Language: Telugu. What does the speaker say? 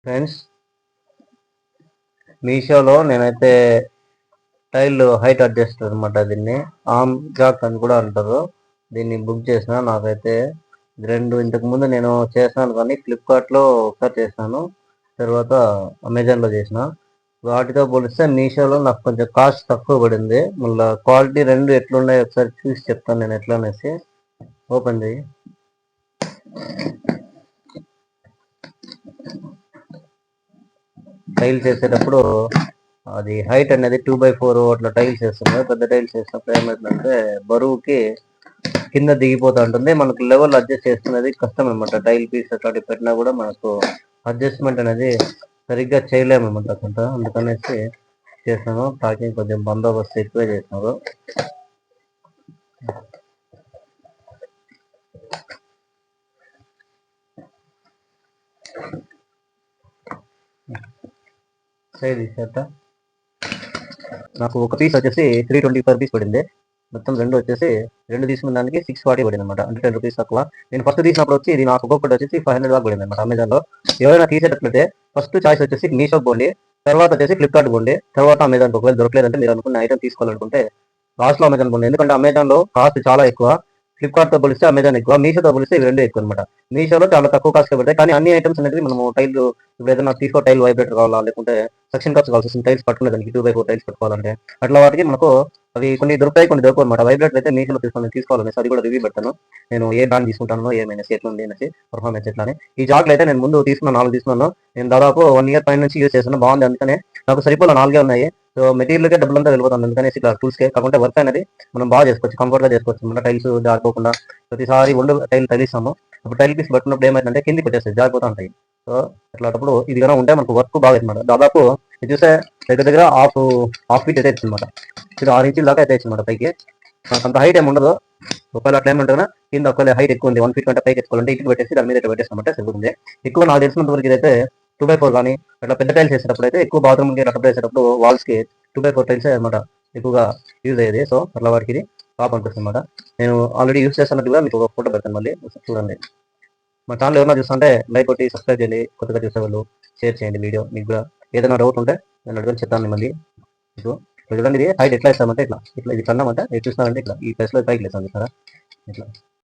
ఫ్రెండ్స్, మీషోలో నేనైతే టైల్ హైట్ అడ్జస్ట్ అనమాట. దీన్ని ఆమ్ జాక్ అని కూడా అంటారు. దీన్ని బుక్ చేసిన. నాకైతే ఇంతకు ముందు నేను చేసినాను, కానీ ఫ్లిప్కార్ట్లో ఒకసారి చేసినాను, తర్వాత అమెజాన్లో చేసిన. వాటితో పోలిస్తే మీషోలో నాకు కొంచెం కాస్ట్ తక్కువ పడింది. మళ్ళీ క్వాలిటీ రెండు ఎట్లున్నాయో ఒకసారి చూసి చెప్తాను నేను ఎట్లా అనేసి. ఓపెన్ చేయి. టైల్స్ వేసేటప్పుడు అది హైట్ అనేది 2x4 అట్లా టైల్స్ వేస్తుంది. పెద్ద టైల్స్ వేసినప్పుడు ఏమవుతుందంటే బరువుకి కింద దిగిపోతూ ఉంటుంది. మనకు లెవెల్ అడ్జస్ట్ చేసుకునేది కష్టం అనమాట. టైల్ పీస్ అట్లాంటి పెట్టినా కూడా మనకు అడ్జస్ట్మెంట్ అనేది సరిగ్గా చేయలేమన్నమాట. అందుకనేసి చేసాను. టాకింగ్ కొంచెం బందోబస్తు ఎక్కువే చేసినారు. సైజ్ ఇచ్చేట నాకు ఒక పీస్ వచ్చేసి 320 రూపీస్ పడింది. మొత్తం రెండు తీసుకున్న దానికి 640 పడింది అనమాట. అంటే 10 రూపీస్ తక్కువ. నేను ఫస్ట్ తీసినప్పుడు వచ్చి ఇది నాకు ఒక్కొక్కటి వచ్చేసి 500 దాకా పడింది అనమాట. అమెజాన్లో ఎవరైనా తీసేటట్లయితే ఫస్ట్ చాయిస్ వచ్చేసి మీషోకి పోండి, తర్వాత వచ్చేసి ఫ్లిప్కార్ట్ పోండి, తర్వాత అమెజాన్. ఒకవేళ దొరకలేదంటే మీరు అనుకున్న ఐటమ్ తీసుకోవాలనుకుంటే లాస్ట్లో అమెజాన్ పోండి. ఎందుకంటే అమెజాన్లో కాస్ట్ చాలా ఎక్కువ, ఫ్లిప్కార్ట్తో పోలిస్తే అమెజాన్ ఎక్కువ, మీషోతో పోలిస్తే ఇవి రెండు ఎక్కువ అనమాట. మీషోలో చాలా తక్కువ కాస్ట్ పడతాయి, కానీ అన్ని ఐటమ్స్ అనేది మనము టైల్ ఇప్పుడు ఏదైనా టైల్ వైబ్రేటర్ కావాలా, లేకుంటే సెక్షన్ కప్స్ కావాల్సి వస్తుంది, టైల్స్ పట్టుకునే దానికి 2x4 టైల్స్ పెట్టుకోవాలంటే అట్లా వాటికి మనకు అవి కొన్ని దొరుకుతాయి, కొన్ని దొరకవు అనమాట. వైబ్రేటర్ అయితే మీషోలో తీసుకోవాలనేసి అది కూడా రివ్యూ పెడతాను నేను, ఏ బ్రాండ్ తీసుకుంటానో ఏమైనా ఎట్లా ఉంది అనేసి, పర్ఫార్మెన్స్ ఎట్లా అని. ఈ జాగ్లు అయితే నేను ముందు తీసుకున్నాను, 4 తీసుకున్నాను. నేను దాదాపు 1 ఇయర్ పైన నుంచి యూజ్ చేస్తాను, బాగుంది. అందుకనే నాకు సరిపోలే 4 ఉన్నాయి. సో మెటీరియల్కే డబ్బులంతా వెళ్ళిపోతుంది. అందుకనేసి ఇట్లా టూల్స్కే కాకుంటే వర్క్ అనేది మనం బాగా చేసుకోవచ్చు, కంఫర్ట్గా చేసుకోవచ్చు అనమాట. టైల్స్ జారిపోకుండా ప్రతిసారి టైల్ తగిలిస్తాము, అప్పుడు టైల్ పీస్ పట్టుకున్నప్పుడు ఏమైందంటే కిందికి వచ్చేస్తాయి, జారిపోతూ ఉంటాయి. సో అట్లాంటప్పుడు ఇది కన్నా ఉంటే మనకు వర్క్ బాగా అనమాట. దాదాపు ఇది చూస్తే దగ్గర హాఫ్ ఫీట్ అయితే అనమాట. ఇది 6 ఇంచుల దాకా అయితే అనమాట పైకి. అంత హైట్ ఏమి ఉండదు. ఒకవేళ అట్లా ఏమంటే కదా కింద ఒకవేళ హైట్ ఎక్కువ ఉంది, 1 ఫీట్ కంటే పైకి ఎత్తుకోవాలంటే ఇటు పెట్టేసి దాని మీద పెట్టేస్తామంటే సరిపోతుంది. ఎక్కువ నాకు తెలిసినంత వరకు ఇదైతే 2x4 కానీ అట్లా పెద్ద టైల్స్ వేసేటప్పుడు అయితే ఎక్కువ బాత్రూమ్కి అట్లా వేసేటప్పుడు వాల్స్కి 2x4 టైల్స్ అనమాట ఎక్కువగా యూజ్ అయ్యేది. సో అట్లా వాటికి ఇది టాప్ అనిపిస్తుంది అనమాట. నేను ఆల్రెడీ యూజ్ చేస్తున్నట్టుగా మీకు ఒక ఫోటో పెడతాను, మళ్ళీ చూడండి. మా ఛానల్ ఎవరైనా చూస్తుంటే లైక్ కొట్టి సబ్స్క్రైబ్ చేయండి. కొత్తగా చూసేవాళ్ళు షేర్ చేయండి వీడియో. మీకు కూడా ఏదైనా డౌట్ ఉంటే నేను అడుగుని చెప్తాను మళ్ళీ మీకు. చూడండి ఇది హైట్ ఎట్లా ఇస్తామంటే ఇట్లా ఇది కన్నామంటే మీరు చూస్తున్నారంటే ఇట్లా ఈ ప్లేస్లో పైకి లేస్తాం కదా ఇట్లా.